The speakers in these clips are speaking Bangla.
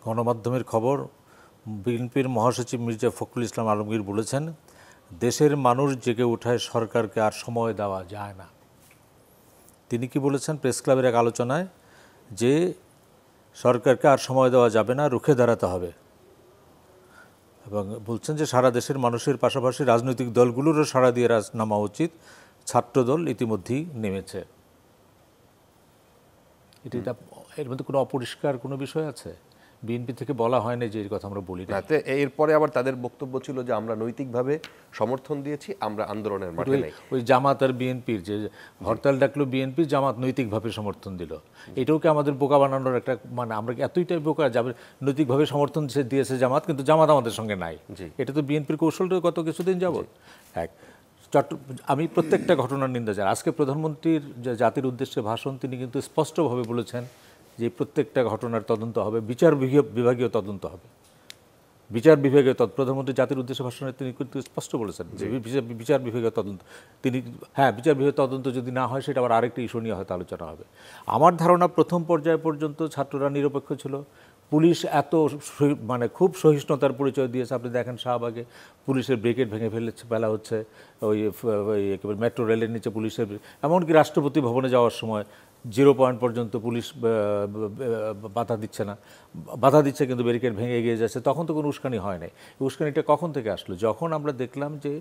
গণমাধ্যমের খবর, বিএনপির মহাসচিব মির্জা ফখরুল ইসলাম আলমগীর বলেছেন, দেশের মানুষ জেগে ওঠায় সরকারকে আর সময় দেওয়া যায় না। তিনি কি বলেছেন প্রেস ক্লাবের এক আলোচনায়, যে সরকারকে আর সময় দেওয়া যাবে না, রুখে দাঁড়াতে হবে। এবং বলছেন যে সারা দেশের মানুষের পাশাপাশি রাজনৈতিক দলগুলোরও সাড়া দিয়ে নামা উচিত। ছাত্রদল ইতিমধ্যেই নেমেছে। এর মধ্যে কোনো অপরিষ্কার কোনো বিষয় আছে? বিএনপি থেকে বলা হয় না যে এই কথা আমরা বলি না। এরপরে আবার তাদের বক্তব্য ছিল যে আমরা নৈতিকভাবে সমর্থন দিয়েছি, আমরা আন্দোলনের মাঠে নেই। ওই জামাত আর বিএনপির যে হরতাল ডাকলো বিএনপি, জামাত নৈতিকভাবে সমর্থন দিল, এটাও কি আমাদের বোকা বানানোর একটা মানে? আমরা কি এতটাই বোকা যাবে? নৈতিকভাবে সমর্থন দিয়েছে জামাত, কিন্তু জামাত আমাদের সঙ্গে নাই। এটা তো বিএনপির কৌশলটা গত কিছুদিন যাবত। আমি প্রত্যেকটা ঘটনার নিন্দা জানাই। আজকে প্রধানমন্ত্রীর জাতির উদ্দেশ্যে ভাষণ, তিনি কিন্তু স্পষ্টভাবে বলেছেন যে প্রত্যেকটা ঘটনার তদন্ত হবে, বিচার বিভাগীয় তদন্ত হবে। বিচার বিভাগীয় প্রধানমন্ত্রী জাতির উদ্দেশ্যে ভাষণে তিনি কিন্তু স্পষ্ট বলেছেন যে বিচার বিভাগীয় তদন্ত। তিনি বিচার বিভাগীয় তদন্ত যদি না হয়, সেটা আবার আরেকটা ইস্যু নিয়ে হয়তো আলোচনা হবে। আমার ধারণা প্রথম পর্যায় পর্যন্ত ছাত্ররা নিরপেক্ষ ছিল। পুলিশ এত মানে খুব সহিষ্ণুতার পরিচয় দিয়েছে। আপনি দেখেন শাহবাগে পুলিশের ব্রিগেড ভেঙে ফেলা হচ্ছে, ওই একেবারে মেট্রো রেলের নিচে পুলিশের, এমনকি রাষ্ট্রপতি ভবনে যাওয়ার সময় 0 পয়েন্ট পর্যন্ত পুলিশ বাধা দিচ্ছে না, বাধা দিচ্ছে কিন্তু ব্যারিকেড ভেঙে এগিয়ে যাচ্ছে। তখন তো কোনো উস্কানি হয় নাই। উস্কানিটা কখন থেকে আসলো? যখন আমরা দেখলাম যে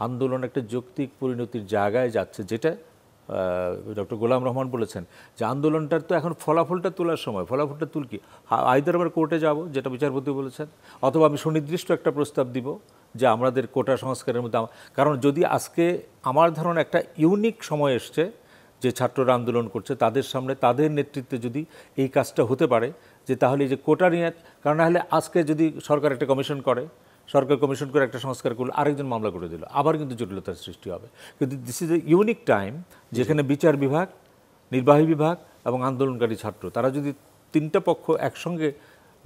আন্দোলন একটা যৌক্তিক পরিণতির জায়গায় যাচ্ছে, যেটা ডক্টর গোলাম রহমান বলেছেন যে আন্দোলনটার তো এখন ফলাফলটা তোলার সময়। ফলাফলটা কি? আইদার আমরা কোর্টে যাব, যেটা বিচারপতি বলেছেন, অথবা আমি সুনির্দিষ্ট একটা প্রস্তাব দিব যে আমাদের কোটা সংস্কারের মধ্যে। কারণ যদি আজকে আমার ধারণা একটা ইউনিক সময় এসছে যে ছাত্ররা আন্দোলন করছে, তাদের সামনে তাদের নেতৃত্বে যদি এই কাজটা হতে পারে, যে তাহলে এই যে কোটা নিয়ে, কারণ নাহলে আজকে যদি সরকার একটা কমিশন করে, সরকার কমিশন করে একটা সংস্কার করলে আরেকজন মামলা করে দিল, আবার কিন্তু জটিলতার সৃষ্টি হবে। কিন্তু this is a unique time, যেখানে বিচার বিভাগ, নির্বাহী বিভাগ এবং আন্দোলনকারী ছাত্র, তারা যদি তিনটা পক্ষ একসঙ্গে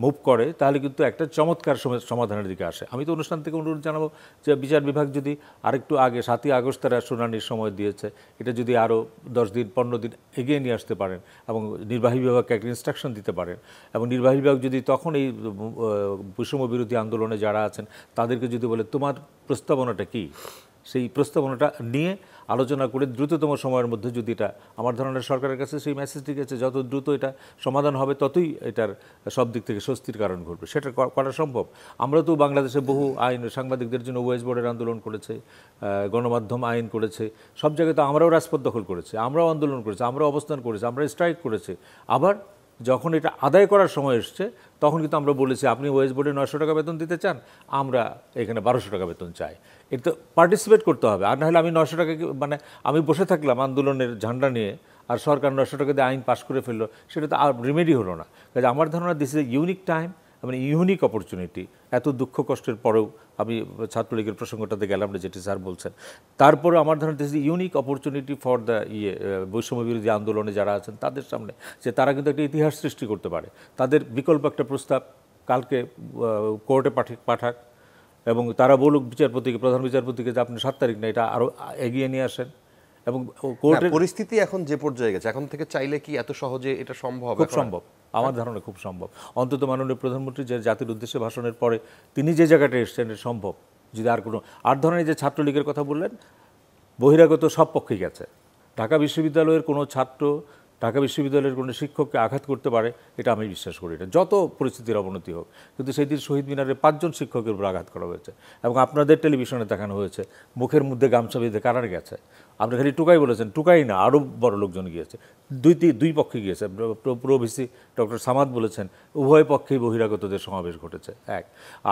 মুভ করে, তাহলে কিন্তু একটা চমৎকার সমাধানের দিকে আসে। আমি তো অনুষ্ঠান থেকে অনুরোধ জানাবো যে বিচার বিভাগ যদি আরেকটু আগে, 7ই আগস্ট তারা শুনানির সময় দিয়েছে, এটা যদি আরও 10 দিন 15 দিন এগিয়ে নিয়ে আসতে পারেন এবং নির্বাহী বিভাগকে একটা ইনস্ট্রাকশন দিতে পারেন, এবং নির্বাহী বিভাগ যদি তখন এই বৈষম্য বিরোধী আন্দোলনে যারা আছেন তাদেরকে যদি বলে তোমার প্রস্তাবনাটা কি, সেই প্রস্তাবনাটা নিয়ে আলোচনা করে দ্রুততম সময়ের মধ্যে যদি এটা, আমার ধারণা সরকারের কাছে সেই মেসেজটি গেছে, যত দ্রুত এটা সমাধান হবে ততই এটার সব দিক থেকে স্বস্তির কারণ ঘটবে। সেটা করা সম্ভব। আমরা তো বাংলাদেশে বহু আইন, সাংবাদিকদের জন্য ওয়েজ বোর্ডের আন্দোলন করেছে, গণমাধ্যম আইন করেছে, সব জায়গায় তো আমরাও রাজপথ দখল করেছি, আমরাও আন্দোলন করেছি, আমরাও অবস্থান করেছি, আমরা স্ট্রাইক করেছি। আবার যখন এটা আদায় করার সময় এসছে, তখন কিন্তু আমরা বলেছি আপনি ওয়েজ বোর্ডে 900 টাকা বেতন দিতে চান, আমরা এখানে 1200 টাকা বেতন চাই। এটা তো পার্টিসিপেট করতে হবে। আর নাহলে আমি 900 টাকা মানে আমি বসে থাকলাম আন্দোলনের ঝান্ডা নিয়ে, আর সরকার 900 টাকা দিয়ে আইন পাস করে ফেললো, সেটা তো আর রিমেডি হলো না। কাজে আমার ধারণা this is a unique time, মানে ইউনিক অপরচুনিটি। এত দুঃখ কষ্টের পরেও, আমি ছাত্রলীগের প্রসঙ্গটাতে গেলাম না, যেটি স্যার বলছেন, তারপরে আমার ধারণা this is unique opportunity for the বৈষম্য বিরোধী আন্দোলনে যারা আছেন তাদের সামনে, যে তারা কিন্তু একটা ইতিহাস সৃষ্টি করতে পারে। তাদের বিকল্প একটা প্রস্তাব কালকে কোর্টে পাঠাক, এবং তারা বলুক বিচারপতিকে, প্রধান বিচারপতিকে, যে আপনি 7 তারিখ না, এটা আরও এগিয়ে নিয়ে আসেন। এবং কোর্টের পরিস্থিতি এখন যে পর্যায়ে গেছে, এখন থেকে চাইলে কি এত সহজে এটা সম্ভব? খুব সম্ভব, আমার ধারণা খুব সম্ভব। অন্তত মাননীয় প্রধানমন্ত্রী যে জাতির উদ্দেশ্যে ভাষণের পরে তিনি যে জায়গাটা এসছেন, সম্ভব। যদি আর ধরনের যে ছাত্রলীগের কথা বললেন, বহিরাগত সব পক্ষেই গেছে। ঢাকা বিশ্ববিদ্যালয়ের কোনো ছাত্র, ঢাকা বিশ্ববিদ্যালয়ের কোনো শিক্ষককে আঘাত করতে পারে, এটা আমি বিশ্বাস করি না, যত পরিস্থিতির অবনতি হোক। কিন্তু সেই দিন শহীদ মিনারে 5 জন শিক্ষকের উপর আঘাত করা হয়েছে, এবং আপনাদের টেলিভিশনে দেখানো হয়েছে মুখের মধ্যে গামছা বেঁধে কারার গেছে। আপনি খালি টুকাই বলেছেন, টুকাই না, আরও বড় লোকজন গিয়েছে, দুই পক্ষে গিয়েছে। প্রো ভিসি ডক্টর সামাদ বলেছেন উভয় পক্ষেই বহিরাগতদের সমাবেশ ঘটেছে।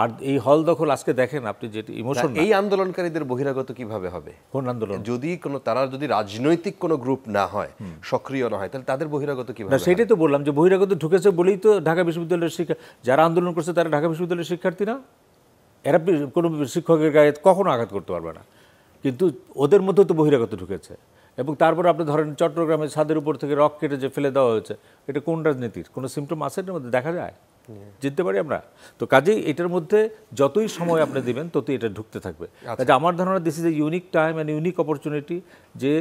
আর এই হল দখল আজকে দেখেন আপনি, যেটি ইমোশন। এই আন্দোলনকারীদের বহিরাগত কিভাবে হবে? কোন আন্দোলন? যদি তারা যদি রাজনৈতিক কোনো গ্রুপ না হয়, সক্রিয় না হয়, তাহলে তাদের বহিরাগত কিভাবে? সেটাই তো বললাম, যে বহিরাগত ঢুকেছে বলেই তো ঢাকা বিশ্ববিদ্যালয়ের যারা আন্দোলন করছে তারা ঢাকা বিশ্ববিদ্যালয়ের শিক্ষার্থী না। এরা কোনো শিক্ষকের গায়ে কখনো আঘাত করতে পারবে না, কিন্তু ওদের মধ্যে তো বহিরাগত ঢুকেছে। এবং তারপর আপনি ধরেন চট্টগ্রামের ছাদের উপর থেকে রক কেটে যে ফেলে দেওয়া হয়েছে, এটা কোন রাজনীতির কোনো সিমটম আছে এর মধ্যে? দেখা যায়, জিততে পারি আমরা তো। কাজেই এটার মধ্যে যতই সময় আপনি দিবেন ততই এটা ঢুকতে থাকবে। কাজে আমার ধারণা this is a unique time and unique opportunity, যে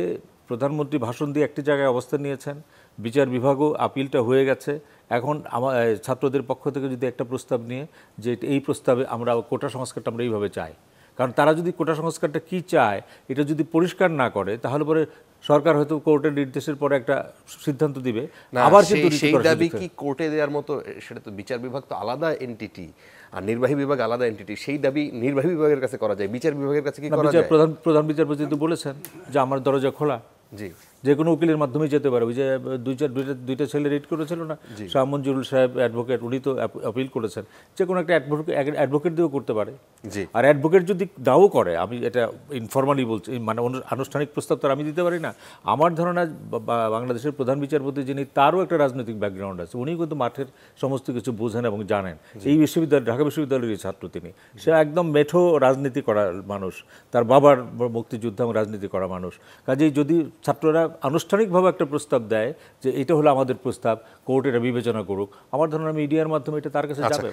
প্রধানমন্ত্রী ভাষণ দিয়ে একটি জায়গায় অবস্থান নিয়েছেন, বিচার বিভাগও আপিলটা হয়ে গেছে, এখন আমার ছাত্রদের পক্ষ থেকে যদি একটা প্রস্তাব নিয়ে যে এই প্রস্তাবে আমরা কোটা সংস্কারটা আমরা এইভাবে চাই, কারণ তারা যদি কোটা সংস্কারটা কি চায় এটা যদি পরিষ্কার না করে তাহলে পরে সরকার হয়তো কোর্টের নির্দেশের পরে একটা সিদ্ধান্ত দিবে, না, আবার কিন্তু সেই দাবি কি কোর্টে দেওয়ার মতো? সেটা তো বিচার বিভাগ তো আলাদা এন্টিটি, আর নির্বাহী বিভাগ আলাদা এন্টিটি। সেই দাবি নির্বাহী বিভাগের কাছে করা যায়, বিচার বিভাগের কাছে কি করা যায়? প্রধান বিচারপতি তো বলেছেন যে আমার দরজা খোলা, জি, যে কোনো উকিলের মাধ্যমে যেতে পারে। ওই যে দুইটা ছেলে রিট করেছিল না, শাহ মঞ্জুরুল সাহেব অ্যাডভোকেট, উনি তো অ্যাপিল করেছেন, যে কোনো একটা অ্যাডভোকেট দিয়েও করতে পারে। জি, আর অ্যাডভোকেট যদি দাও করে, আমি এটা ইনফরমালি বলছি, মানে আনুষ্ঠানিক প্রস্তাব তো আর আমি দিতে পারি না। আমার ধারণা বাংলাদেশের প্রধান বিচারপতি যিনি, তারও একটা রাজনৈতিক ব্যাকগ্রাউন্ড আছে, উনি কিন্তু মাঠের সমস্ত কিছু বোঝেন এবং জানেন। এই বিশ্ববিদ্যালয়, ঢাকা বিশ্ববিদ্যালয়ের ছাত্র তিনি, সে একদম মেঠো রাজনীতি করা মানুষ, তার বাবার মুক্তিযুদ্ধ এবং রাজনীতি করা মানুষ। কাজেই যদি ছাত্ররা আনুষ্ঠানিকভাবে একটা প্রস্তাব দেয় যে এটা হলো আমাদের প্রস্তাব, কোর্ট এটা বিবেচনা করুক, আমার ধারণা মিডিয়ার মাধ্যমে এটা তার কাছে যাবে।